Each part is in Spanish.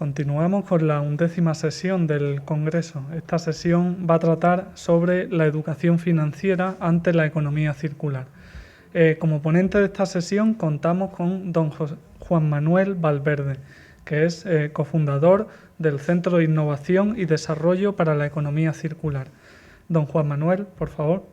Continuamos con la 11ª sesión del Congreso. Esta sesión va a tratar sobre la educación financiera ante la economía circular. Como ponente de esta sesión contamos con don Juan Manuel Valverde, que es cofundador del Centro de Innovación y Desarrollo para la Economía Circular. Don Juan Manuel, por favor.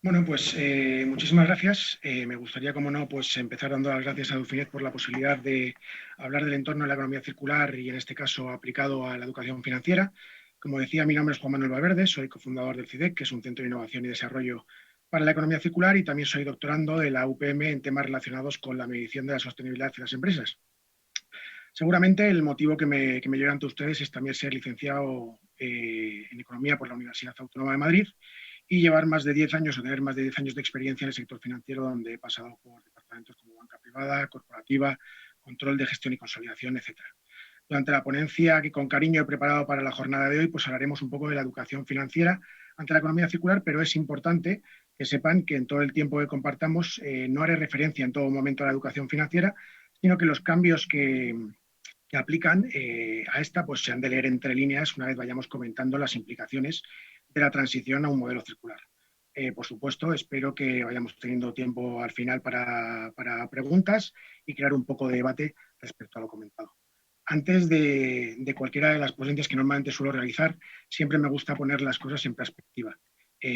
Bueno, pues muchísimas gracias. Me gustaría, como no, pues empezar dando las gracias a Dufinet por la posibilidad de hablar del entorno de la economía circular y, en este caso, aplicado a la educación financiera. Como decía, mi nombre es Juan Manuel Valverde, soy cofundador del CIDEC, que es un centro de innovación y desarrollo para la economía circular, y también soy doctorando de la UPM en temas relacionados con la medición de la sostenibilidad de las empresas. Seguramente el motivo que me lleva ante ustedes es también ser licenciado en Economía por la Universidad Autónoma de Madrid y llevar más de 10 años o tener más de 10 años de experiencia en el sector financiero, donde he pasado por departamentos como banca privada, corporativa, control de gestión y consolidación, etcétera. Durante la ponencia que con cariño he preparado para la jornada de hoy, pues hablaremos un poco de la educación financiera ante la economía circular, pero es importante que sepan que en todo el tiempo que compartamos no haré referencia en todo momento a la educación financiera, sino que los cambios que aplican a esta pues se han de leer entre líneas una vez vayamos comentando las implicaciones de la transición a un modelo circular. Por supuesto, espero que vayamos teniendo tiempo al final para preguntas y crear un poco de debate respecto a lo comentado. Antes de cualquiera de las ponencias que normalmente suelo realizar, siempre me gusta poner las cosas en perspectiva.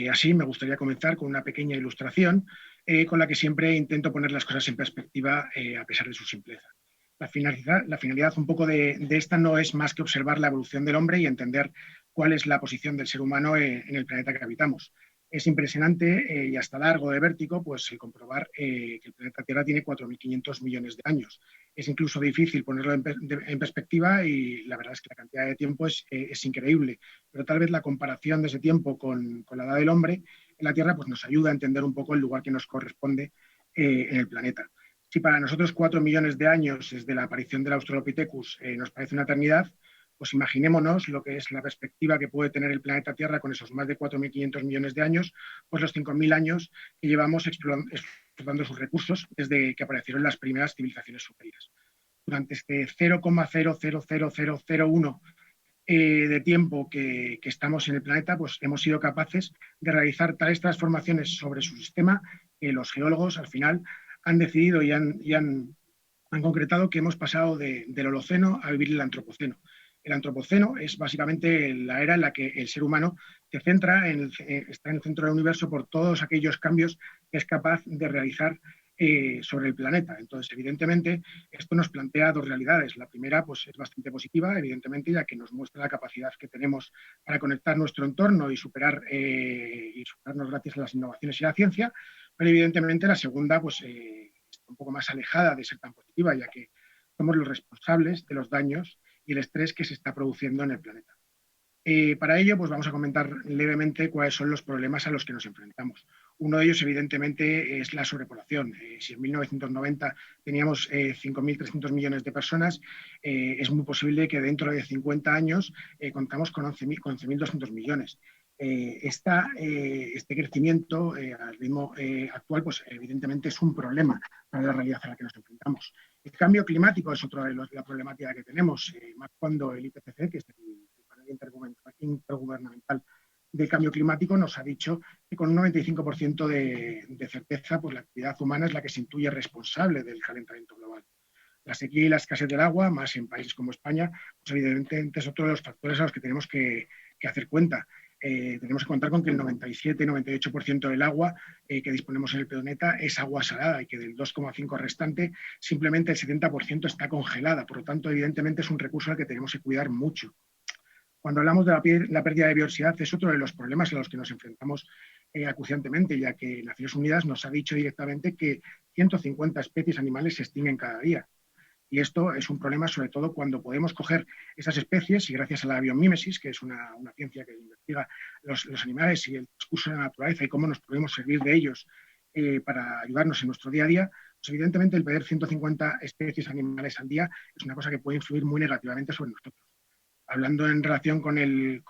Así me gustaría comenzar con una pequeña ilustración con la que siempre intento poner las cosas en perspectiva a pesar de su simpleza. La finalidad un poco de esta no es más que observar la evolución del hombre y entender cuál es la posición del ser humano en el planeta que habitamos. Es impresionante y hasta largo de vértigo pues, el comprobar que el planeta Tierra tiene 4.500 millones de años. Es incluso difícil ponerlo en perspectiva y la verdad es que la cantidad de tiempo es increíble, pero tal vez la comparación de ese tiempo con la edad del hombre en la Tierra pues, nos ayuda a entender un poco el lugar que nos corresponde en el planeta. Si para nosotros 4 millones de años desde la aparición del Australopithecus nos parece una eternidad, pues imaginémonos lo que es la perspectiva que puede tener el planeta Tierra con esos más de 4.500 millones de años, pues los 5.000 años que llevamos explotando sus recursos desde que aparecieron las primeras civilizaciones superiores. Durante este 0,000001 de tiempo que estamos en el planeta, pues hemos sido capaces de realizar tales transformaciones sobre su sistema que los geólogos al final han decidido han concretado que hemos pasado del Holoceno a vivir el Antropoceno. El Antropoceno es básicamente la era en la que el ser humano se centra está en el centro del universo por todos aquellos cambios que es capaz de realizar sobre el planeta. Entonces, evidentemente, esto nos plantea dos realidades. La primera, pues, es bastante positiva, evidentemente, ya que nos muestra la capacidad que tenemos para conectar nuestro entorno y superarnos gracias a las innovaciones y la ciencia. Pero, evidentemente, la segunda, pues, está un poco más alejada de ser tan positiva, ya que somos los responsables de los daños y el estrés que se está produciendo en el planeta. Para ello, pues vamos a comentar levemente cuáles son los problemas a los que nos enfrentamos. Uno de ellos, evidentemente, es la sobrepoblación. Si en 1990 teníamos 5.300 millones de personas, es muy posible que dentro de 50 años contamos con 11.200 millones. Este crecimiento al ritmo actual, pues evidentemente es un problema para la realidad a la que nos enfrentamos. El cambio climático es otra de la problemática que tenemos, más cuando el IPCC, que es el panel intergubernamental de cambio climático, nos ha dicho que con un 95% de certeza, pues la actividad humana es la que se intuye responsable del calentamiento global. La sequía y la escasez del agua, más en países como España, pues evidentemente es otro de los factores a los que tenemos que hacer cuenta. Tenemos que contar con que el 97-98% del agua que disponemos en el planeta es agua salada y que del 2,5% restante simplemente el 70% está congelada. Por lo tanto, evidentemente es un recurso al que tenemos que cuidar mucho. Cuando hablamos de la pérdida de biodiversidad, es otro de los problemas a los que nos enfrentamos acuciantemente, ya que Naciones Unidas nos ha dicho directamente que 150 especies animales se extinguen cada día. Y esto es un problema sobre todo cuando podemos coger esas especies y gracias a la biomímesis, que es una ciencia que investiga los animales y el discurso de la naturaleza y cómo nos podemos servir de ellos para ayudarnos en nuestro día a día, pues evidentemente el perder 150 especies animales al día es una cosa que puede influir muy negativamente sobre nosotros. Hablando en relación con el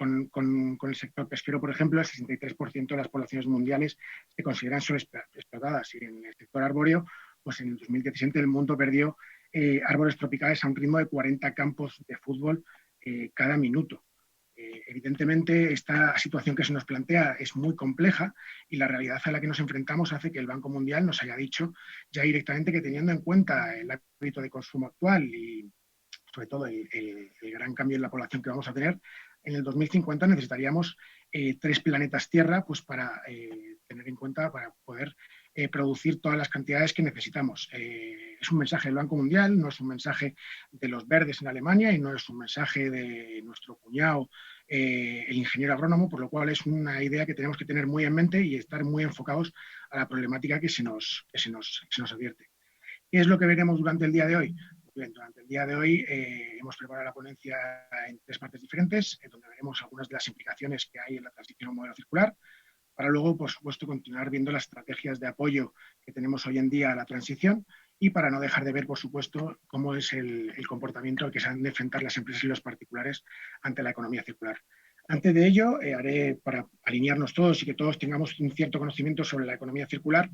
sector pesquero, por ejemplo, el 63% de las poblaciones mundiales se consideran sobreexplotadas y en el sector arbóreo, pues en el 2017 el mundo perdió árboles tropicales a un ritmo de 40 campos de fútbol cada minuto. Evidentemente, esta situación que se nos plantea es muy compleja y la realidad a la que nos enfrentamos hace que el Banco Mundial nos haya dicho ya directamente que, teniendo en cuenta el hábito de consumo actual y sobre todo el gran cambio en la población que vamos a tener, en el 2050 necesitaríamos 3 planetas Tierra pues, para tener en cuenta, para poder producir todas las cantidades que necesitamos. Es un mensaje del Banco Mundial, no es un mensaje de los verdes en Alemania y no es un mensaje de nuestro cuñado, el ingeniero agrónomo, por lo cual es una idea que tenemos que tener muy en mente y estar muy enfocados a la problemática que se nos advierte. ¿Qué es lo que veremos durante el día de hoy? Bien, durante el día de hoy hemos preparado la ponencia en 3 partes diferentes, donde veremos algunas de las implicaciones que hay en la transición a un modelo circular, para luego, por supuesto, continuar viendo las estrategias de apoyo que tenemos hoy en día a la transición y para no dejar de ver, por supuesto, cómo es el comportamiento al que se han de enfrentar las empresas y los particulares ante la economía circular. Antes de ello, haré, para alinearnos todos y que todos tengamos un cierto conocimiento sobre la economía circular,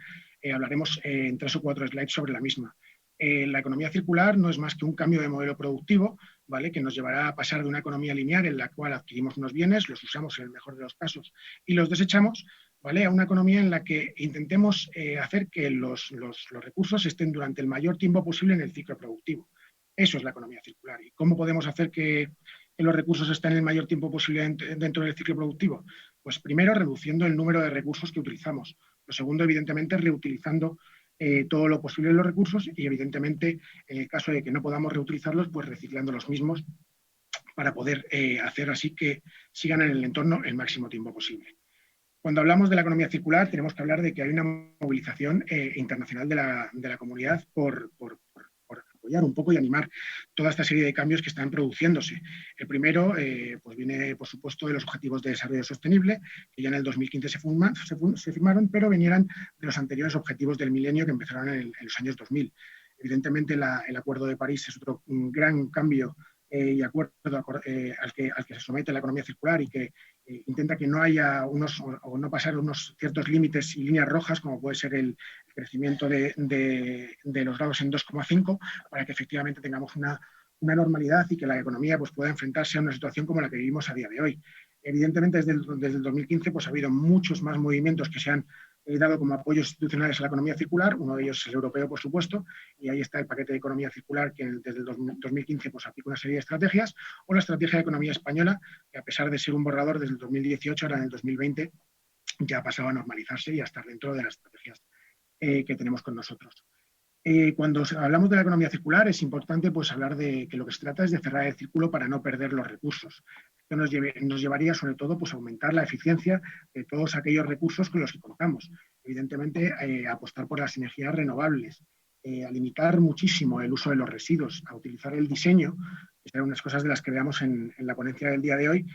hablaremos en 3 o 4 slides sobre la misma. La economía circular no es más que un cambio de modelo productivo, ¿vale?, que nos llevará a pasar de una economía lineal en la cual adquirimos unos bienes, los usamos en el mejor de los casos y los desechamos, ¿vale?, a una economía en la que intentemos hacer que los recursos estén durante el mayor tiempo posible en el ciclo productivo. Eso es la economía circular. ¿Y cómo podemos hacer que los recursos estén el mayor tiempo posible dentro del ciclo productivo? Pues primero, reduciendo el número de recursos que utilizamos. Lo segundo, evidentemente, reutilizando todo lo posible de los recursos y, evidentemente, en el caso de que no podamos reutilizarlos, pues reciclando los mismos para poder hacer así que sigan en el entorno el máximo tiempo posible. Cuando hablamos de la economía circular, tenemos que hablar de que hay una movilización internacional de la comunidad por apoyar un poco y animar toda esta serie de cambios que están produciéndose. El primero pues viene, por supuesto, de los Objetivos de Desarrollo Sostenible, que ya en el 2015 se firmaron, pero venían de los anteriores Objetivos del Milenio que empezaron en los años 2000. Evidentemente, el Acuerdo de París es otro gran cambio y acuerdo al que se somete la economía circular y que intenta que no haya o no pasar unos ciertos límites y líneas rojas, como puede ser el crecimiento de los grados en 2,5, para que efectivamente tengamos una normalidad y que la economía pues, pueda enfrentarse a una situación como la que vivimos a día de hoy. Evidentemente, desde el 2015 pues, ha habido muchos más movimientos que se han dado como apoyos institucionales a la economía circular. Uno de ellos es el europeo, por supuesto, y ahí está el paquete de economía circular que desde el 2015 pues, aplica una serie de estrategias, o la estrategia de economía española, que a pesar de ser un borrador desde el 2018, ahora en el 2020 ya ha pasado a normalizarse y a estar dentro de las estrategias que tenemos con nosotros. Cuando hablamos de la economía circular es importante pues, hablar de que lo que se trata es de cerrar el círculo para no perder los recursos. Esto nos llevaría sobre todo pues, a aumentar la eficiencia de todos aquellos recursos con los que contamos. Evidentemente, apostar por las energías renovables, a limitar muchísimo el uso de los residuos, a utilizar el diseño, que serán unas cosas de las que veamos en la ponencia del día de hoy,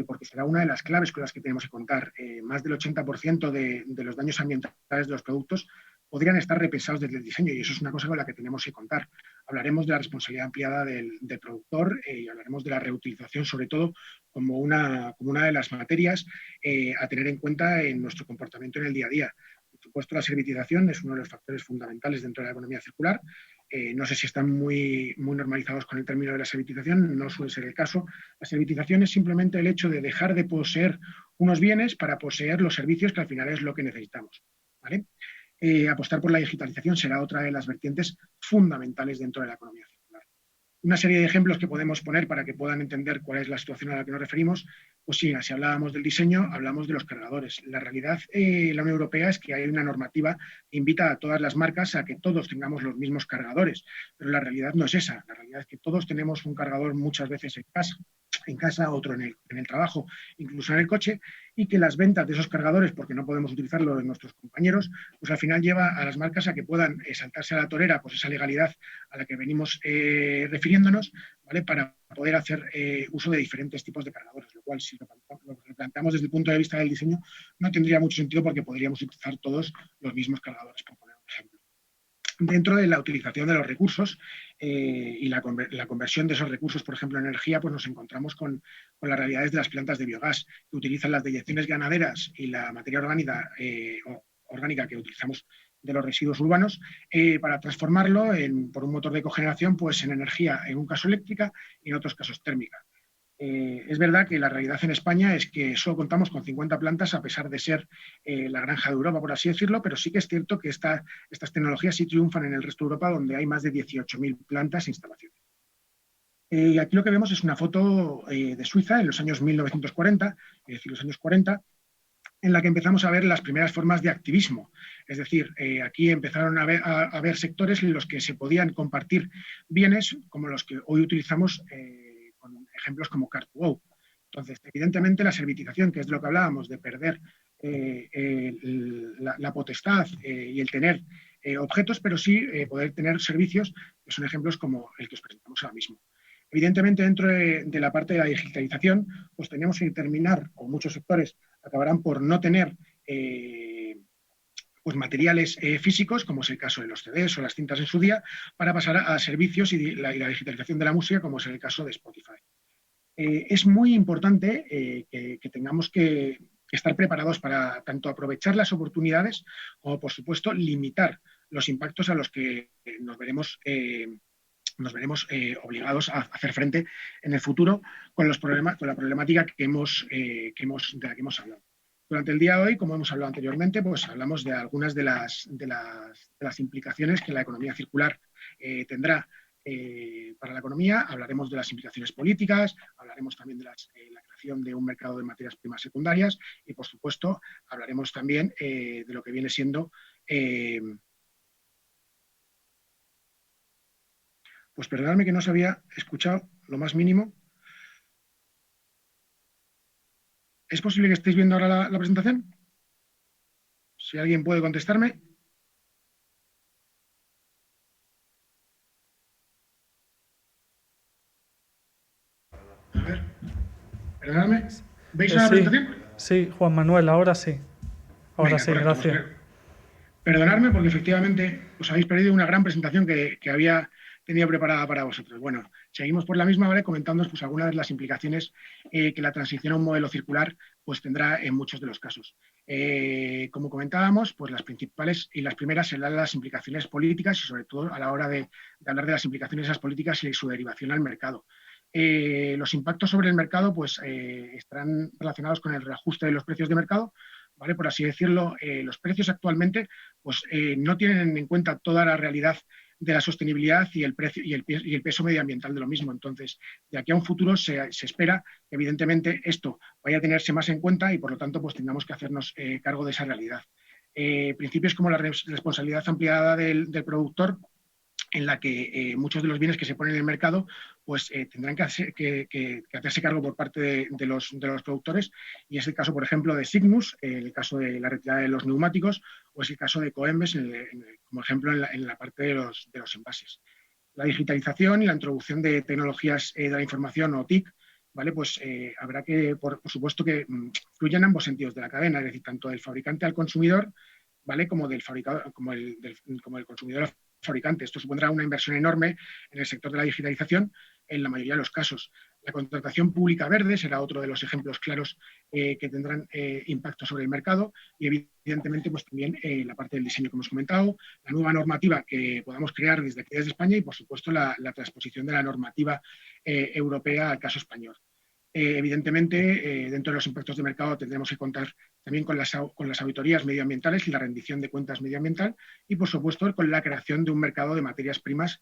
porque será una de las claves con las que tenemos que contar. Más del 80% de los daños ambientales de los productos podrían estar repensados desde el diseño y eso es una cosa con la que tenemos que contar. Hablaremos de la responsabilidad ampliada del productor y hablaremos de la reutilización, sobre todo como una de las materias a tener en cuenta en nuestro comportamiento en el día a día. Por supuesto, la servitización es uno de los factores fundamentales dentro de la economía circular. No sé si están muy normalizados con el término de la servitización, no suele ser el caso. La servitización es simplemente el hecho de dejar de poseer unos bienes para poseer los servicios, que al final es lo que necesitamos, ¿vale? Apostar por la digitalización será otra de las vertientes fundamentales dentro de la economía circular. Una serie de ejemplos que podemos poner para que puedan entender cuál es la situación a la que nos referimos, pues sí, si hablábamos del diseño, hablamos de los cargadores. La realidad en la Unión Europea es que hay una normativa que invita a todas las marcas a que todos tengamos los mismos cargadores, pero la realidad no es esa. La realidad es que todos tenemos un cargador muchas veces en casa, otro en el trabajo, incluso en el coche, y que las ventas de esos cargadores, porque no podemos utilizarlo en nuestros compañeros, pues al final lleva a las marcas a que puedan saltarse a la torera pues esa legalidad a la que venimos refiriéndonos, ¿vale?, para poder hacer uso de diferentes tipos de cargadores, lo cual si lo planteamos desde el punto de vista del diseño no tendría mucho sentido porque podríamos utilizar todos los mismos cargadores, por poner un ejemplo. Dentro de la utilización de los recursos y la conversión de esos recursos, por ejemplo, en energía, pues nos encontramos con las realidades de las plantas de biogás, que utilizan las deyecciones ganaderas y la materia orgánica que utilizamos de los residuos urbanos para transformarlo por un motor de cogeneración pues, en energía, en un caso eléctrica y en otros casos térmica. Es verdad que la realidad en España es que solo contamos con 50 plantas, a pesar de ser la granja de Europa, por así decirlo, pero sí que es cierto que estas tecnologías sí triunfan en el resto de Europa, donde hay más de 18.000 plantas e instalaciones. Aquí lo que vemos es una foto de Suiza en los años 1940, es decir, los años 40, en la que empezamos a ver las primeras formas de activismo. Es decir, aquí empezaron a haber sectores en los que se podían compartir bienes como los que hoy utilizamos con ejemplos como Car2Go. Entonces, evidentemente, la servitización, que es de lo que hablábamos, de perder la potestad y el tener objetos, pero sí poder tener servicios, que son ejemplos como el que os presentamos ahora mismo. Evidentemente, dentro de la parte de la digitalización, pues tenemos que terminar, o muchos sectores acabarán por no tener pues materiales físicos, como es el caso de los CDs o las cintas en su día, para pasar a servicios y la digitalización de la música, como es el caso de Spotify. Es muy importante que tengamos que estar preparados para tanto aprovechar las oportunidades como, por supuesto, limitar los impactos a los que nos veremos obligados a hacer frente en el futuro con la problemática de la que hemos hablado. Durante el día de hoy, como hemos hablado anteriormente, pues hablamos de algunas de las implicaciones que la economía circular tendrá para la economía. Hablaremos de las implicaciones políticas, hablaremos también de la creación de un mercado de materias primas secundarias y, por supuesto, hablaremos también de lo que viene siendo pues perdonadme que no se había escuchado lo más mínimo. ¿Es posible que estéis viendo ahora la presentación? Si alguien puede contestarme. A ver, perdonadme. ¿Veis la Sí, presentación? sí, Juan Manuel, ahora sí. Ahora Venga, sí, correcto. gracias. Pues, perdonadme porque efectivamente os habéis perdido una gran presentación que había tenido preparada para vosotros. Bueno, seguimos por la misma, ¿vale? Comentándoos pues, algunas de las implicaciones que la transición a un modelo circular pues, tendrá en muchos de los casos. Como comentábamos, pues las principales y las primeras serán las implicaciones políticas y sobre todo a la hora de hablar de las implicaciones de esas políticas y su derivación al mercado. Los impactos sobre el mercado pues, estarán relacionados con el reajuste de los precios de mercado, ¿vale? Por así decirlo. Los precios actualmente pues, no tienen en cuenta toda la realidad de la sostenibilidad y el peso medioambiental de lo mismo. Entonces, de aquí a un futuro se espera que, evidentemente, esto vaya a tenerse más en cuenta y, por lo tanto, pues tengamos que hacernos cargo de esa realidad. Principios como la responsabilidad ampliada del productor, en la que muchos de los bienes que se ponen en el mercado pues tendrán que hacerse cargo por parte de los productores, y es el caso, por ejemplo, de Cygnus, el caso de la retirada de los neumáticos, o es el caso de Coembes, como ejemplo en la parte de los envases. La digitalización y la introducción de tecnologías de la información o TIC, ¿vale? Pues habrá que, por supuesto, que fluyan ambos sentidos de la cadena, es decir, tanto del fabricante al consumidor, ¿vale? Como del consumidor al fabricante. Esto supondrá una inversión enorme en el sector de la digitalización en la mayoría de los casos. La contratación pública verde será otro de los ejemplos claros que tendrán impacto sobre el mercado, y evidentemente pues también la parte del diseño que hemos comentado, la nueva normativa que podamos crear desde aquí, desde España, y por supuesto la transposición de la normativa europea al caso español. Evidentemente, dentro de los impactos de mercado tendremos que contar también con las auditorías medioambientales y la rendición de cuentas medioambiental, y, por supuesto, con la creación de un mercado de materias primas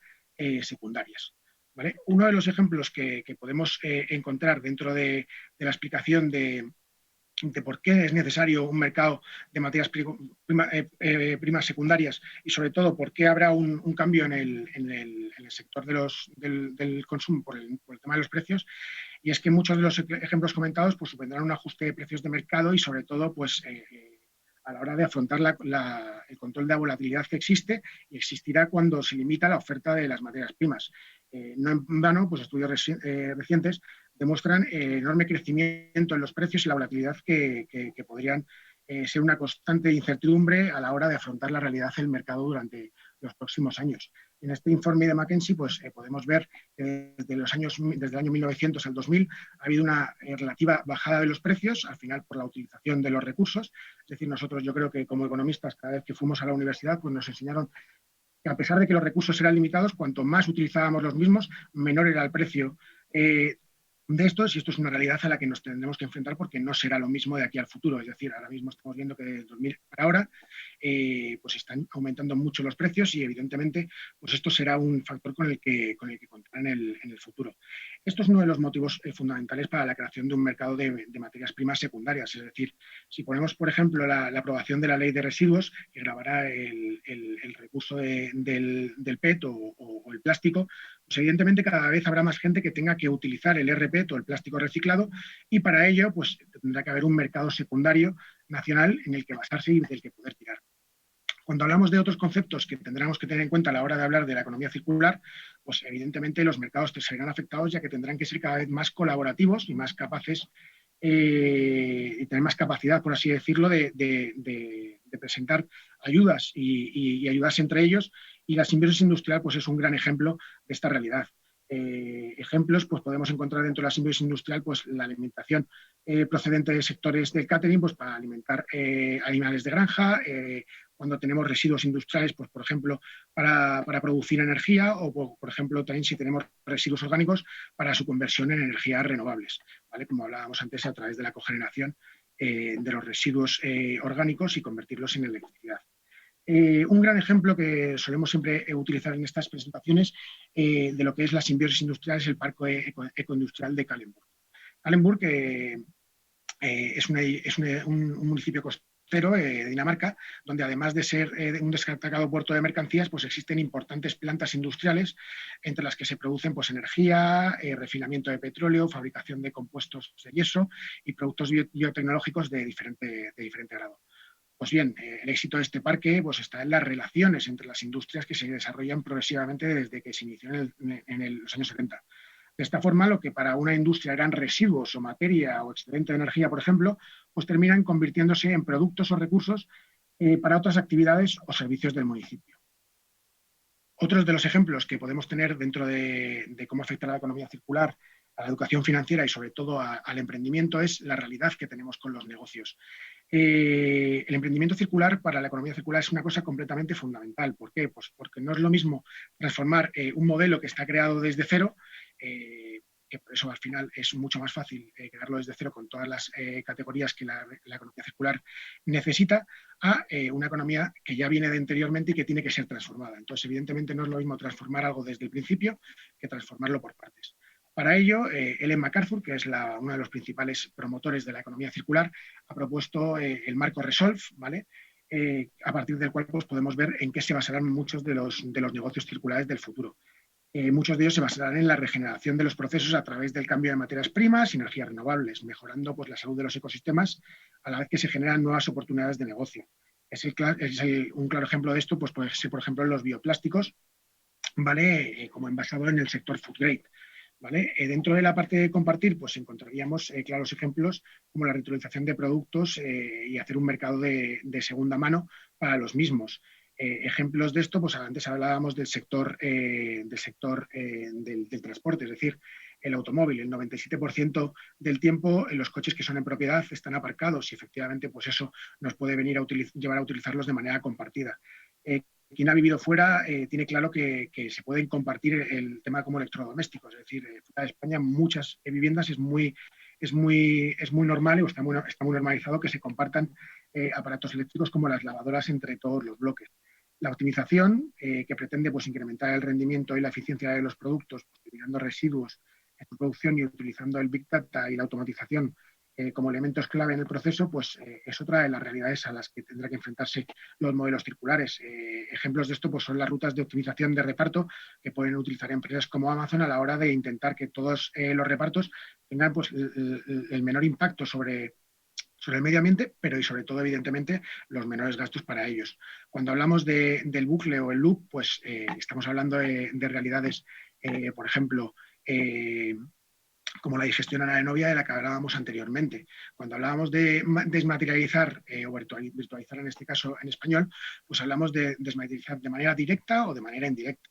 secundarias. ¿Vale? Uno de los ejemplos que podemos encontrar dentro de la explicación de por qué es necesario un mercado de materias primas secundarias, y sobre todo por qué habrá un cambio en el sector del consumo por el tema de los precios. Y es que muchos de los ejemplos comentados pues, supondrán un ajuste de precios de mercado y, sobre todo, pues, a la hora de afrontar el control de la volatilidad que existe y existirá cuando se limita la oferta de las materias primas. No en vano, pues estudios recientes demuestran enorme crecimiento en los precios y la volatilidad que podrían ser una constante incertidumbre a la hora de afrontar la realidad del mercado durante los próximos años. En este informe de McKinsey pues, podemos ver que desde el año 1900 al 2000 ha habido una relativa bajada de los precios, al final por la utilización de los recursos. Es decir, nosotros yo creo que como economistas, cada vez que fuimos a la universidad, pues nos enseñaron que a pesar de que los recursos eran limitados, cuanto más utilizábamos los mismos, menor era el precio de estos, y esto es una realidad a la que nos tendremos que enfrentar porque no será lo mismo de aquí al futuro. Es decir, ahora mismo estamos viendo que de 2000 para ahora pues están aumentando mucho los precios y evidentemente pues esto será un factor con el que contarán en el futuro. Esto es uno de los motivos fundamentales para la creación de un mercado de materias primas secundarias. Es decir, si ponemos, por ejemplo, la aprobación de la ley de residuos, que grabará el recurso del PET o el plástico, pues evidentemente cada vez habrá más gente que tenga que utilizar el RPET o el plástico reciclado y para ello pues tendrá que haber un mercado secundario nacional en el que basarse y del que poder tirar. Cuando hablamos de otros conceptos que tendremos que tener en cuenta a la hora de hablar de la economía circular, pues evidentemente los mercados serán afectados ya que tendrán que ser cada vez más colaborativos y más capaces y tener más capacidad, por así decirlo, de presentar ayudas y ayudarse entre ellos. Y la simbiosis industrial pues, es un gran ejemplo de esta realidad. Ejemplos, pues podemos encontrar dentro de la simbiosis industrial pues, la alimentación procedente de sectores del catering pues, para alimentar animales de granja, cuando tenemos residuos industriales, pues por ejemplo, para producir energía o, por ejemplo, también si tenemos residuos orgánicos para su conversión en energías renovables, ¿vale? Como hablábamos antes, a través de la cogeneración de los residuos orgánicos y convertirlos en electricidad. Un gran ejemplo que solemos siempre utilizar en estas presentaciones de lo que es la simbiosis industrial es el Parque Ecoindustrial de Kallenburg. Kallenburg es un municipio costero de Dinamarca, donde además de ser un destacado puerto de mercancías, pues existen importantes plantas industriales entre las que se producen pues, energía, refinamiento de petróleo, fabricación de compuestos de yeso y productos biotecnológicos de diferente grado. Pues bien, el éxito de este parque pues, está en las relaciones entre las industrias que se desarrollan progresivamente desde que se inició en los años 70. De esta forma, lo que para una industria eran residuos o materia o excedente de energía, por ejemplo, pues terminan convirtiéndose en productos o recursos para otras actividades o servicios del municipio. Otros de los ejemplos que podemos tener dentro de cómo afecta la economía circular a la educación financiera y sobre todo al emprendimiento es la realidad que tenemos con los negocios. El emprendimiento circular para la economía circular es una cosa completamente fundamental. ¿Por qué? Pues porque no es lo mismo transformar un modelo que está creado desde cero, que por eso al final es mucho más fácil crearlo desde cero con todas las categorías que la economía circular necesita, a una economía que ya viene de anteriormente y que tiene que ser transformada. Entonces, evidentemente no es lo mismo transformar algo desde el principio que transformarlo por partes. Para ello, Ellen MacArthur, que es uno de los principales promotores de la economía circular, ha propuesto el marco Resolve, ¿vale? A partir del cual pues, podemos ver en qué se basarán muchos de los negocios circulares del futuro. Muchos de ellos se basarán en la regeneración de los procesos a través del cambio de materias primas y energías renovables, mejorando pues, la salud de los ecosistemas a la vez que se generan nuevas oportunidades de negocio. Un claro ejemplo de esto pues, puede ser, por ejemplo, los bioplásticos, ¿vale? Como envasado en el sector food grade. ¿Vale? Dentro de la parte de compartir, pues encontraríamos claros ejemplos como la reutilización de productos y hacer un mercado de segunda mano para los mismos. Ejemplos de esto, pues antes hablábamos del sector del transporte, es decir, el automóvil. El 97% del tiempo los coches que son en propiedad están aparcados y efectivamente pues eso nos puede venir a llevar a utilizarlos de manera compartida. Quien ha vivido fuera tiene claro que se pueden compartir el tema como electrodomésticos. Es decir, fuera de España, muchas viviendas es muy normal o está muy normalizado que se compartan aparatos eléctricos como las lavadoras entre todos los bloques. La optimización, que pretende pues, incrementar el rendimiento y la eficiencia de los productos, pues, eliminando residuos en su producción y utilizando el Big Data y la automatización como elementos clave en el proceso, pues es otra de las realidades a las que tendrá que enfrentarse los modelos circulares. Ejemplos de esto pues, son las rutas de optimización de reparto que pueden utilizar empresas como Amazon a la hora de intentar que todos los repartos tengan pues, el menor impacto sobre el medio ambiente, pero y sobre todo, evidentemente, los menores gastos para ellos. Cuando hablamos del bucle o el loop, pues estamos hablando de realidades, por ejemplo, como la digestión anaerobia de la que hablábamos anteriormente. Cuando hablábamos de desmaterializar o virtualizar en este caso en español, pues hablamos de desmaterializar de manera directa o de manera indirecta.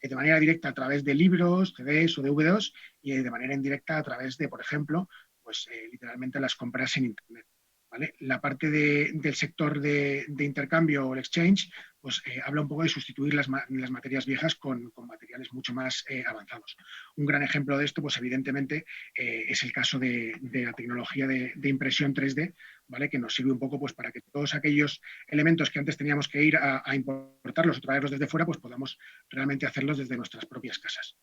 de manera directa a través de libros, CDs o DVDs y de manera indirecta a través de, por ejemplo, pues literalmente las compras en Internet. ¿Vale? La parte del sector de intercambio o el exchange pues, habla un poco de sustituir las materias viejas con materiales mucho más avanzados. Un gran ejemplo de esto, pues evidentemente, es el caso de la tecnología de impresión 3D, ¿vale? Que nos sirve un poco pues, para que todos aquellos elementos que antes teníamos que ir a importarlos o traerlos desde fuera, pues podamos realmente hacerlos desde nuestras propias casas.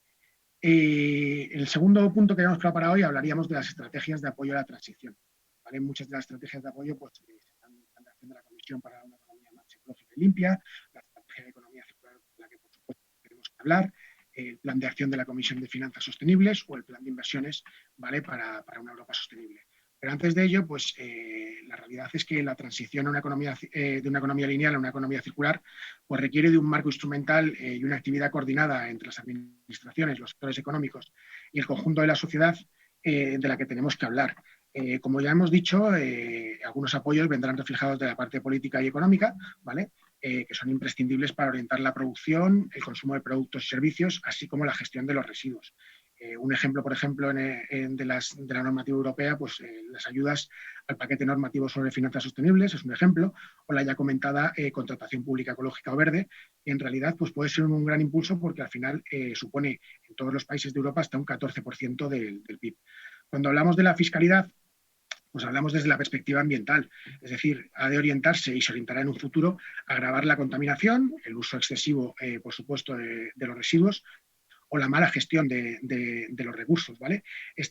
El segundo punto que habíamos preparado hoy hablaríamos de las estrategias de apoyo a la transición. ¿Vale? Muchas de las estrategias de apoyo pues, se están haciendo la Comisión para una economía más ecológica y limpia, la estrategia de economía circular de la que por supuesto tenemos que hablar, el plan de acción de la Comisión de Finanzas Sostenibles o el plan de inversiones, ¿vale? Para una Europa sostenible. Pero antes de ello, pues la realidad es que la transición a una economía, de una economía lineal a una economía circular pues requiere de un marco instrumental y una actividad coordinada entre las administraciones, los sectores económicos y el conjunto de la sociedad de la que tenemos que hablar. Como ya hemos dicho, algunos apoyos vendrán reflejados de la parte política y económica, ¿vale? Que son imprescindibles para orientar la producción, el consumo de productos y servicios, así como la gestión de los residuos. Un ejemplo, por ejemplo, de la normativa europea, pues las ayudas al paquete normativo sobre finanzas sostenibles es un ejemplo, o la ya comentada contratación pública ecológica o verde, que en realidad pues, puede ser un gran impulso porque al final supone en todos los países de Europa hasta un 14% del PIB. Cuando hablamos de la fiscalidad, pues hablamos desde la perspectiva ambiental, es decir, ha de orientarse y se orientará en un futuro a agravar la contaminación, el uso excesivo, por supuesto, de los residuos o la mala gestión de los recursos, ¿vale? De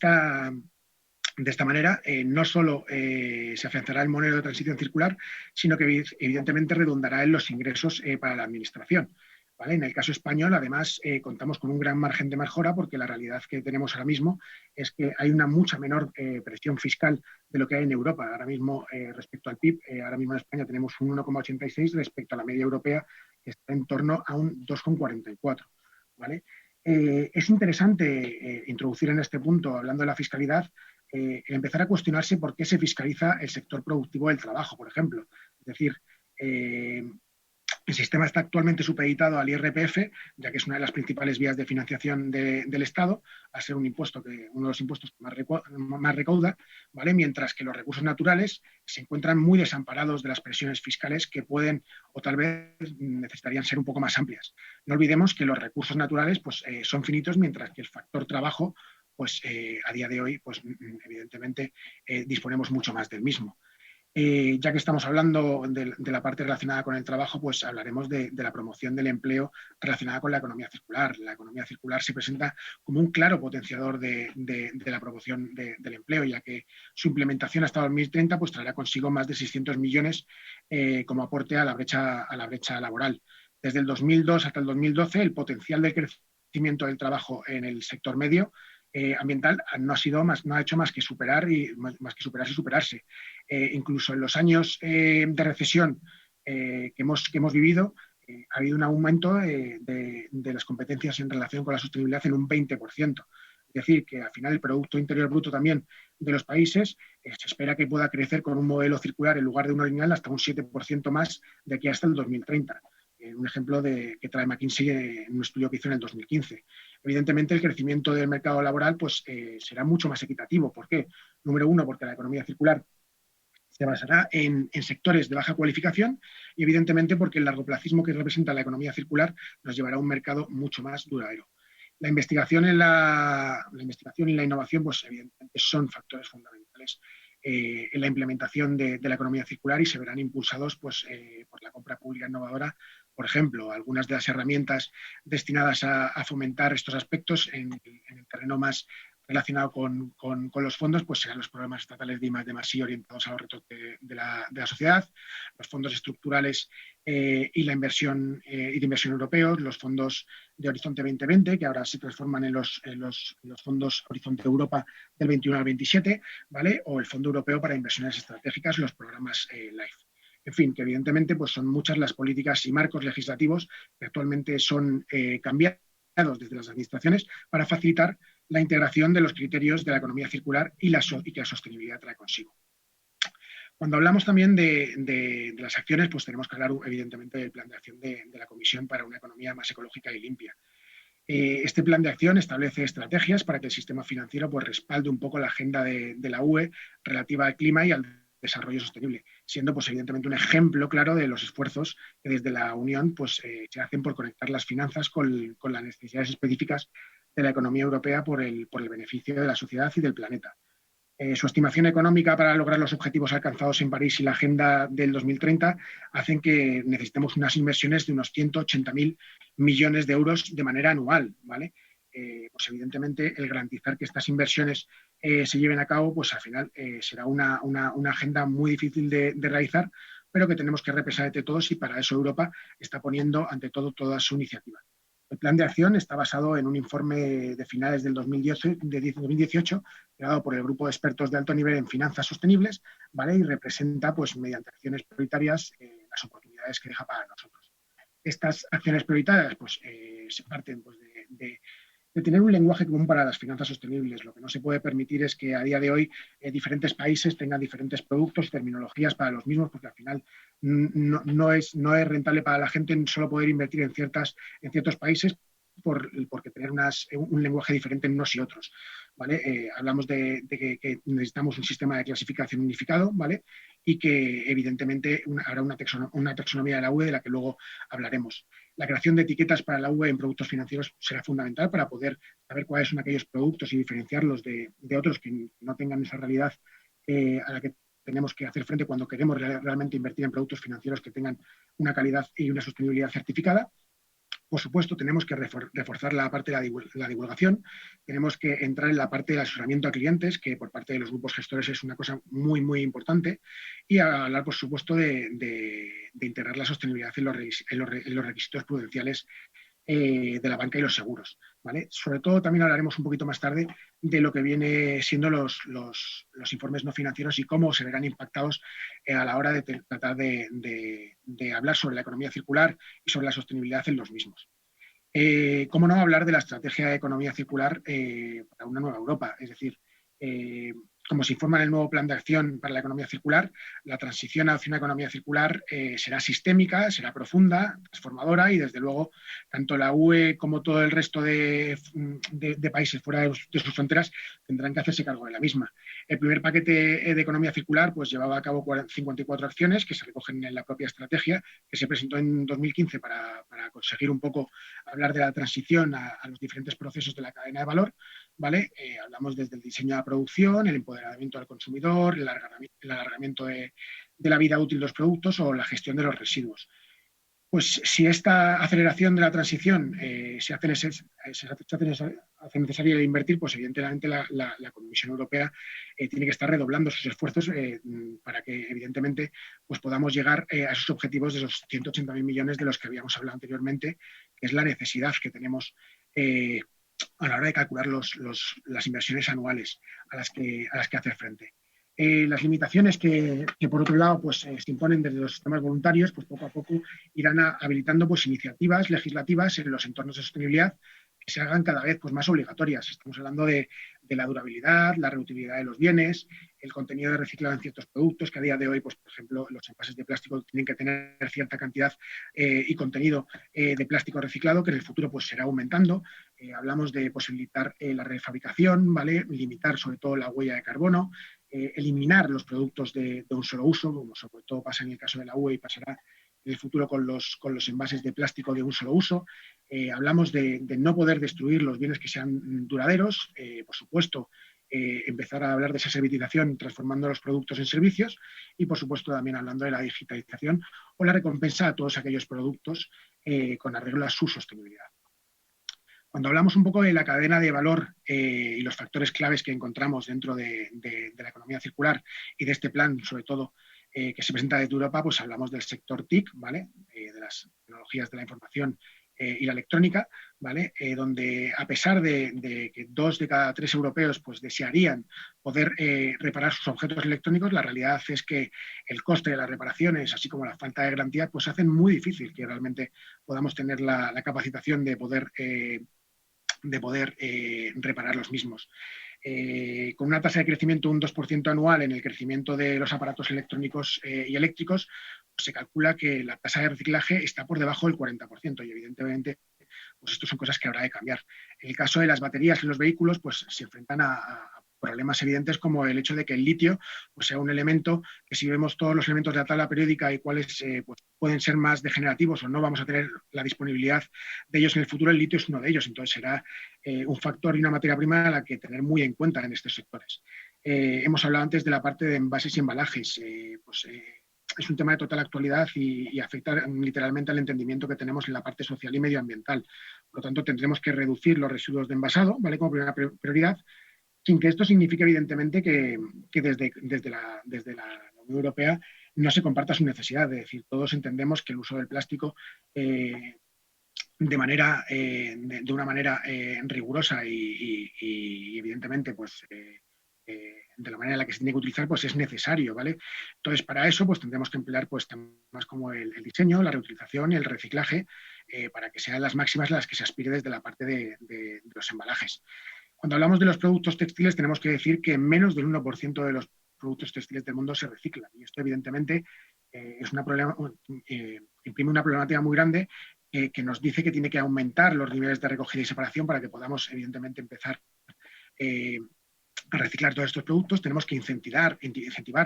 esta manera, no solo se afianzará el modelo de transición circular, sino que evidentemente redundará en los ingresos para la administración. ¿Vale? En el caso español, además, contamos con un gran margen de mejora porque la realidad que tenemos ahora mismo es que hay una mucha menor presión fiscal de lo que hay en Europa. Ahora mismo, respecto al PIB, ahora mismo en España tenemos un 1,86 respecto a la media europea, que está en torno a un 2,44. ¿Vale? Es interesante introducir en este punto, hablando de la fiscalidad, empezar a cuestionarse por qué se fiscaliza el sector productivo del trabajo, por ejemplo. Es decir, el sistema está actualmente supeditado al IRPF, ya que es una de las principales vías de financiación del Estado, a ser un impuesto uno de los impuestos que más recauda, ¿vale? Mientras que los recursos naturales se encuentran muy desamparados de las presiones fiscales que pueden o tal vez necesitarían ser un poco más amplias. No olvidemos que los recursos naturales pues, son finitos, mientras que el factor trabajo, pues a día de hoy, pues evidentemente disponemos mucho más del mismo. Ya que estamos hablando de la parte relacionada con el trabajo, pues hablaremos de la promoción del empleo relacionada con la economía circular. La economía circular se presenta como un claro potenciador de la promoción del empleo, ya que su implementación hasta 2030 pues, traerá consigo más de 600 millones como aporte a la brecha laboral. Desde el 2002 hasta el 2012, el potencial del crecimiento del trabajo en el sector medio ambiental no ha hecho más que superarse y superarse. Incluso en los años de recesión que hemos vivido, ha habido un aumento de las competencias en relación con la sostenibilidad en un 20%. Es decir, que al final el Producto Interior Bruto también de los países se espera que pueda crecer con un modelo circular en lugar de uno lineal hasta un 7% más de aquí hasta el 2030. Un ejemplo que trae McKinsey en un estudio que hizo en el 2015. Evidentemente, el crecimiento del mercado laboral pues, será mucho más equitativo. ¿Por qué? Número uno, porque la economía circular se basará en sectores de baja cualificación y, evidentemente, porque el largoplacismo que representa la economía circular nos llevará a un mercado mucho más duradero. La investigación y la innovación, pues, evidentemente, son factores fundamentales en la implementación de la economía circular y se verán impulsados pues, por la compra pública innovadora. Por ejemplo, algunas de las herramientas destinadas a fomentar estos aspectos en el terreno más relacionado con los fondos, pues serán los programas estatales de I+D+I orientados a los retos de la sociedad, los fondos estructurales y la inversión y de inversión europeos, los fondos de Horizonte 2020, que ahora se transforman en los fondos Horizonte Europa del 21 al 27, ¿vale? O el Fondo Europeo para Inversiones Estratégicas, los programas LIFE. En fin, que evidentemente pues son muchas las políticas y marcos legislativos que actualmente son cambiados desde las administraciones para facilitar la integración de los criterios de la economía circular y que la sostenibilidad trae consigo. Cuando hablamos también de las acciones, pues tenemos que hablar evidentemente del plan de acción de la Comisión para una economía más ecológica y limpia. Este plan de acción establece estrategias para que el sistema financiero pues, respalde un poco la agenda de la UE relativa al clima y al desarrollo sostenible, siendo pues, evidentemente un ejemplo claro de los esfuerzos que desde la Unión pues, se hacen por conectar las finanzas con las necesidades específicas de la economía europea por el beneficio de la sociedad y del planeta. Su estimación económica para lograr los objetivos alcanzados en París y la Agenda del 2030 hacen que necesitemos unas inversiones de unos 180.000 millones de euros de manera anual, ¿vale? Pues evidentemente el garantizar que estas inversiones se lleven a cabo, pues al final será una agenda muy difícil de realizar, pero que tenemos que repensar entre todos y para eso Europa está poniendo ante todo toda su iniciativa. El plan de acción está basado en un informe de finales del 2018 creado por el Grupo de Expertos de Alto Nivel en Finanzas Sostenibles, ¿vale? Y representa, pues, mediante acciones prioritarias, las oportunidades que deja para nosotros. Estas acciones prioritarias pues, se parten pues, de tener un lenguaje común para las finanzas sostenibles. Lo que no se puede permitir es que a día de hoy diferentes países tengan diferentes productos y terminologías para los mismos, porque al final no es rentable para la gente solo poder invertir en ciertos países porque tener un lenguaje diferente en unos y otros. ¿Vale? Hablamos de que necesitamos un sistema de clasificación unificado, ¿vale? Y que evidentemente habrá una taxonomía de la UE de la que luego hablaremos. La creación de etiquetas para la UE en productos financieros será fundamental para poder saber cuáles son aquellos productos y diferenciarlos de otros que no tengan esa realidad a la que tenemos que hacer frente cuando queremos realmente invertir en productos financieros que tengan una calidad y una sostenibilidad certificada. Por supuesto, tenemos que reforzar la parte de la divulgación, tenemos que entrar en la parte del asesoramiento a clientes, que por parte de los grupos gestores es una cosa muy, muy importante, y hablar, por supuesto, de integrar la sostenibilidad en los requisitos prudenciales de la banca y los seguros. ¿Vale? Sobre todo también hablaremos un poquito más tarde de lo que viene siendo los informes no financieros y cómo se verán impactados a la hora de tratar de hablar sobre la economía circular y sobre la sostenibilidad en los mismos. ¿Cómo no hablar de la estrategia de economía circular para una nueva Europa? Es decir, como se informa en el nuevo plan de acción para la economía circular, la transición hacia una economía circular será sistémica, será profunda, transformadora y, desde luego, tanto la UE como todo el resto de países fuera de sus fronteras tendrán que hacerse cargo de la misma. El primer paquete de economía circular pues, llevaba a cabo 54 acciones que se recogen en la propia estrategia que se presentó en 2015 para conseguir un poco hablar de la transición a los diferentes procesos de la cadena de valor. ¿Vale? Hablamos desde el diseño de la producción, el empoderamiento del consumidor, el alargamiento de la vida útil de los productos o la gestión de los residuos. Pues si esta aceleración de la transición se hace necesaria invertir, pues evidentemente la Comisión Europea tiene que estar redoblando sus esfuerzos para que evidentemente pues podamos llegar a esos objetivos de esos 180.000 millones de los que habíamos hablado anteriormente, que es la necesidad que tenemos a la hora de calcular las inversiones anuales a las que hacer frente. Las limitaciones que, por otro lado, pues, se imponen desde los sistemas voluntarios, pues poco a poco irán habilitando pues, iniciativas legislativas en los entornos de sostenibilidad que se hagan cada vez pues, más obligatorias. Estamos hablando de la durabilidad, la reutilibilidad de los bienes, el contenido de reciclado en ciertos productos, que a día de hoy, pues, por ejemplo, los envases de plástico tienen que tener cierta cantidad y contenido de plástico reciclado, que en el futuro pues, será aumentando. Hablamos de posibilitar la refabricación, ¿vale? Limitar sobre todo la huella de carbono, eliminar los productos de un solo uso, como sobre todo pasa en el caso de la UE y pasará en el futuro con los envases de plástico de un solo uso. Hablamos de no poder destruir los bienes que sean duraderos, por supuesto, empezar a hablar de esa servitización transformando los productos en servicios y, por supuesto, también hablando de la digitalización o la recompensa a todos aquellos productos con arreglo a su sostenibilidad. Cuando hablamos un poco de la cadena de valor y los factores claves que encontramos dentro de la economía circular y de este plan, sobre todo, que se presenta desde Europa, pues hablamos del sector TIC, ¿vale? De las tecnologías de la información y la electrónica, ¿vale? Donde, a pesar de que 2 de cada 3 europeos pues, desearían poder reparar sus objetos electrónicos, la realidad es que el coste de las reparaciones, así como la falta de garantía, pues hacen muy difícil que realmente podamos tener la capacitación de poder reparar los mismos. Con una tasa de crecimiento de un 2% anual en el crecimiento de los aparatos electrónicos y eléctricos, pues se calcula que la tasa de reciclaje está por debajo del 40% y, evidentemente, pues esto son cosas que habrá de cambiar. En el caso de las baterías y los vehículos, pues se enfrentan a problemas evidentes como el hecho de que el litio pues, sea un elemento que si vemos todos los elementos de la tabla periódica y cuáles pues, pueden ser más degenerativos o no vamos a tener la disponibilidad de ellos en el futuro, el litio es uno de ellos. Entonces será un factor y una materia prima a la que tener muy en cuenta en estos sectores. Hemos hablado antes de la parte de envases y embalajes. Es un tema de total actualidad y afecta literalmente al entendimiento que tenemos en la parte social y medioambiental. Por lo tanto, tendremos que reducir los residuos de envasado, ¿vale? Como primera prioridad, sin que esto signifique, evidentemente, que desde la Unión Europea no se comparta su necesidad. Es decir, todos entendemos que el uso del plástico de una manera rigurosa y evidentemente, pues de la manera en la que se tiene que utilizar, pues es necesario, ¿vale? Entonces, para eso, pues tendremos que emplear pues temas como el diseño, la reutilización y el reciclaje para que sean las máximas las que se aspire desde la parte de los embalajes. Cuando hablamos de los productos textiles, tenemos que decir que menos del 1% de los productos textiles del mundo se reciclan. Y esto, evidentemente, imprime una problemática muy grande que nos dice que tiene que aumentar los niveles de recogida y separación para que podamos, evidentemente, empezar a reciclar todos estos productos. Tenemos que incentivar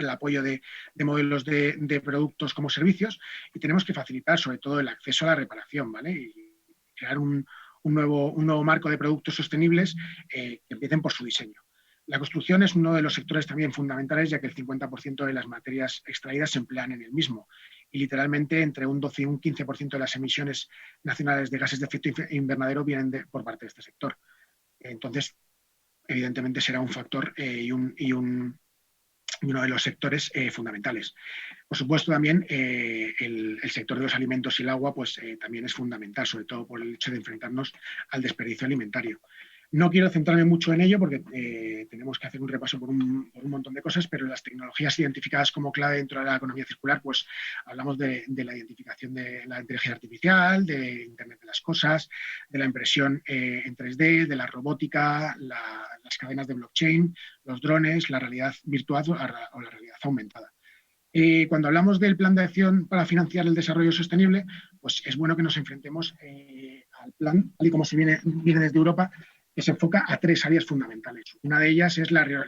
el apoyo de modelos de productos como servicios y tenemos que facilitar, sobre todo, el acceso a la reparación, ¿vale? Y crear un nuevo marco de productos sostenibles que empiecen por su diseño. La construcción es uno de los sectores también fundamentales, ya que el 50% de las materias extraídas se emplean en el mismo. Y literalmente entre un 12 y un 15% de las emisiones nacionales de gases de efecto invernadero vienen por parte de este sector. Entonces, evidentemente será un factor y uno de los sectores fundamentales. Por supuesto, también el sector de los alimentos y el agua pues, también es fundamental, sobre todo por el hecho de enfrentarnos al desperdicio alimentario. No quiero centrarme mucho en ello porque tenemos que hacer un repaso por un montón de cosas, pero las tecnologías identificadas como clave dentro de la economía circular, pues hablamos de la identificación de la inteligencia artificial, de Internet de las cosas, de la impresión en 3D, de la robótica, las cadenas de blockchain, los drones, la realidad virtual o la realidad aumentada. Cuando hablamos del plan de acción para financiar el desarrollo sostenible, pues es bueno que nos enfrentemos al plan, tal y como se viene desde Europa, que se enfoca a tres áreas fundamentales. Una de ellas es la de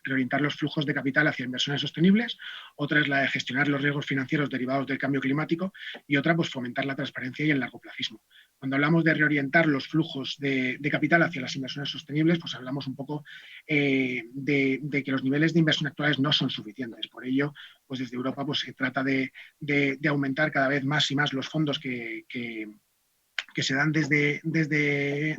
reorientar los flujos de capital hacia inversiones sostenibles, otra es la de gestionar los riesgos financieros derivados del cambio climático y otra, pues fomentar la transparencia y el largoplacismo. Cuando hablamos de reorientar los flujos de capital hacia las inversiones sostenibles, pues hablamos un poco de que los niveles de inversión actuales no son suficientes. Por ello, pues desde Europa pues, se trata de aumentar cada vez más y más los fondos que se dan desde